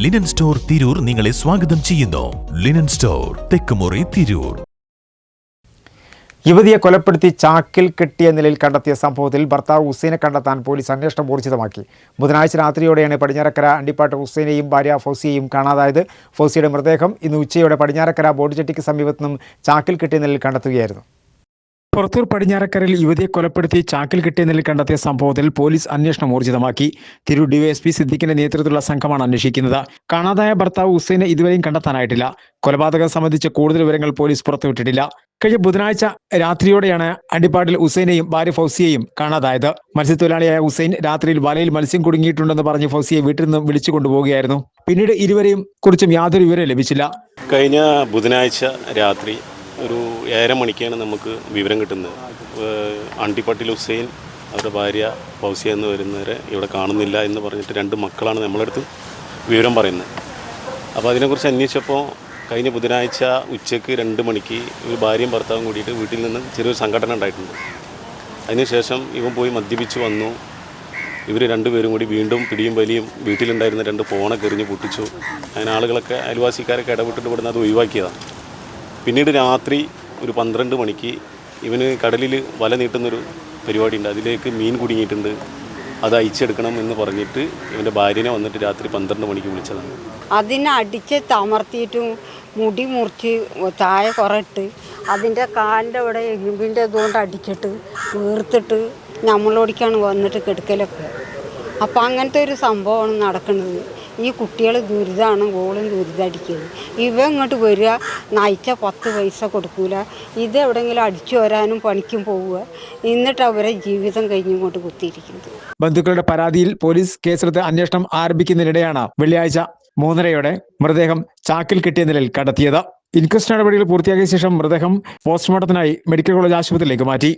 Linen store Tirur നിങ്ങളെ സ്വാഗതം ചെയ്യുന്നു. ലിനൻ സ്റ്റോർ, തെക്കുമുറി, തിരൂർ. യുവതിയെ കൊലപ്പെടുത്തി ചാക്കിൽ കെട്ടിയ നിലയിൽ കണ്ടെത്തിയ സംഭവത്തിൽ ഭർത്താവ് ഹുസൈനെ കണ്ടെത്താൻ പോലീസ് അന്വേഷണം ഊർജിതമാക്കി. ബുധനാഴ്ച രാത്രിയോടെയാണ് പടിഞ്ഞാറക്കര അണ്ടിപ്പാട്ട് ഹുസൈനെയും ഭാര്യ ഫൗസിയെയും കാണാതായത്. ഫൗസിയുടെ മൃതദേഹം ഇന്ന് ഉച്ചയോടെ പടിഞ്ഞാറക്കര ബോഡിചെട്ടിക്ക് സമീപത്തു നിന്നും ചാക്കിൽ കെട്ടിയ നിലയിൽ കണ്ടെത്തുകയായിരുന്നു. പുറത്തൂർ പടിഞ്ഞാറക്കരയിൽ യുവതിയെ കൊലപ്പെടുത്തി ചാക്കിൽ കെട്ടിയ നിലയിൽ കണ്ടെത്തിയ സംഭവത്തിൽ പോലീസ് അന്വേഷണം ഊർജിതമാക്കി. തിരൂർ ഡിവൈഎസ്പി സിദ്ദിഖിന്റെ നേതൃത്വത്തിലുള്ള സംഘമാണ് അന്വേഷിക്കുന്നത്. കാണാതായ ഭർത്താവ് ഹുസൈനെ ഇതുവരെയും കണ്ടെത്താനായിട്ടില്ല. കൊലപാതകം സംബന്ധിച്ച് കൂടുതൽ വിവരങ്ങൾ പോലീസ് പുറത്തുവിട്ടിട്ടില്ല. കഴിഞ്ഞ ബുധനാഴ്ച രാത്രിയോടെയാണ് അണ്ടിപ്പാട്ടിൽ ഹുസൈനെയും ഭാര്യ ഫൗസിയെയും കാണാതായത്. മത്സ്യത്തൊഴിലാളിയായ ഹുസൈൻ രാത്രിയിൽ വലയിൽ മത്സ്യം കുടുങ്ങിയിട്ടുണ്ടെന്ന് പറഞ്ഞ് ഫൗസിയെ വീട്ടിൽ നിന്ന് വിളിച്ചു കൊണ്ടുപോവുകയായിരുന്നു. പിന്നീട് ഇരുവരെയും കുറിച്ചും യാതൊരു വിവരവും ലഭിച്ചില്ല. കഴിഞ്ഞ ബുധനാഴ്ച രാത്രി ഒരു 7:30 മണിക്കാണ് നമുക്ക് വിവരം കിട്ടുന്നത്. അണ്ടിപ്പട്ടിൽ ഹുസൈൻ, അവരുടെ ഭാര്യ ഫൗസിയ എന്ന് വരുന്നവരെ ഇവിടെ കാണുന്നില്ല എന്ന് പറഞ്ഞിട്ട് 2 മക്കളാണ് നമ്മളടുത്ത് വിവരം പറയുന്നത്. അപ്പോൾ അതിനെക്കുറിച്ച് അന്വേഷിച്ചപ്പോൾ കഴിഞ്ഞ ബുധനാഴ്ച ഉച്ചയ്ക്ക് 2 മണിക്ക് ഒരു ഭാര്യയും ഭർത്താവും കൂടിയിട്ട് വീട്ടിൽ നിന്ന് ചെറിയൊരു സംഘടന ഉണ്ടായിട്ടുണ്ട്. അതിനുശേഷം ഇവൻ പോയി മദ്യപിച്ച് വന്നു. ഇവർ 2 പേരും കൂടി വീണ്ടും പിടിയും വലിയും വീട്ടിലുണ്ടായിരുന്ന 2 ഫോണൊക്കെ എറിഞ്ഞ് പൊട്ടിച്ചു. അങ്ങനെ ആളുകളൊക്കെ അയൽവാസിക്കാരൊക്കെ ഇടപെട്ടിട്ട് ഇവിടുന്ന് അത് ഒഴിവാക്കിയതാണ്. പിന്നീട് രാത്രി ഒരു 12 മണിക്ക് ഇവന് കടലിൽ വല നീട്ടുന്നൊരു പരിപാടിയുണ്ട്. അതിലേക്ക് മീൻ കുടുങ്ങിയിട്ടുണ്ട്, അത് അയച്ചെടുക്കണം എന്ന് പറഞ്ഞിട്ട് ഇവൻ്റെ ഭാര്യനെ വന്നിട്ട് രാത്രി 12 മണിക്ക് വിളിച്ചതാണ്. അതിനെ അടിച്ച് തമർത്തിയിട്ടും മുടി മുറിച്ച് താഴെ കുറയിട്ട് അതിൻ്റെ കാലിൻ്റെ അവിടെ ഇരുമ്പിൻ്റെ ഇതുകൊണ്ട് അടിച്ചിട്ട് വീർത്തിട്ട് നമ്മളോടിക്കാണ് വന്നിട്ട് കെടുക്കലൊക്കെ. അപ്പോൾ അങ്ങനത്തെ ഒരു സംഭവമാണ് നടക്കുന്നത്. ഈ കുട്ടികൾ ദുരിതമാണ്, ഓളും ദുരിതടിക്കുന്നത്. ഇവ ഇങ്ങോട്ട് വരിക, നയിച്ച 10 പൈസ കൊടുക്കൂല, ഇത് എവിടെയെങ്കിലും അടിച്ചു വരാനും പണിക്കും പോവുക, എന്നിട്ട് അവരെ ജീവിതം കഴിഞ്ഞിങ്ങോട്ട് കുത്തിയിരിക്കുന്നത്. ബന്ധുക്കളുടെ പരാതിയിൽ പോലീസ് കേസെടുത്ത് അന്വേഷണം ആരംഭിക്കുന്നതിനിടെയാണ് വെള്ളിയാഴ്ച 3:30 മൃതദേഹം ചാക്കിൽ കെട്ടിയ നിലയിൽ കണ്ടെത്തിയത്. ഇൻക്വസ്റ്റ് നടപടികൾ പൂർത്തിയാക്കിയ ശേഷം മൃതദേഹം പോസ്റ്റ്മോർട്ടത്തിനായി മെഡിക്കൽ കോളേജ് ആശുപത്രിയിലേക്ക് മാറ്റി.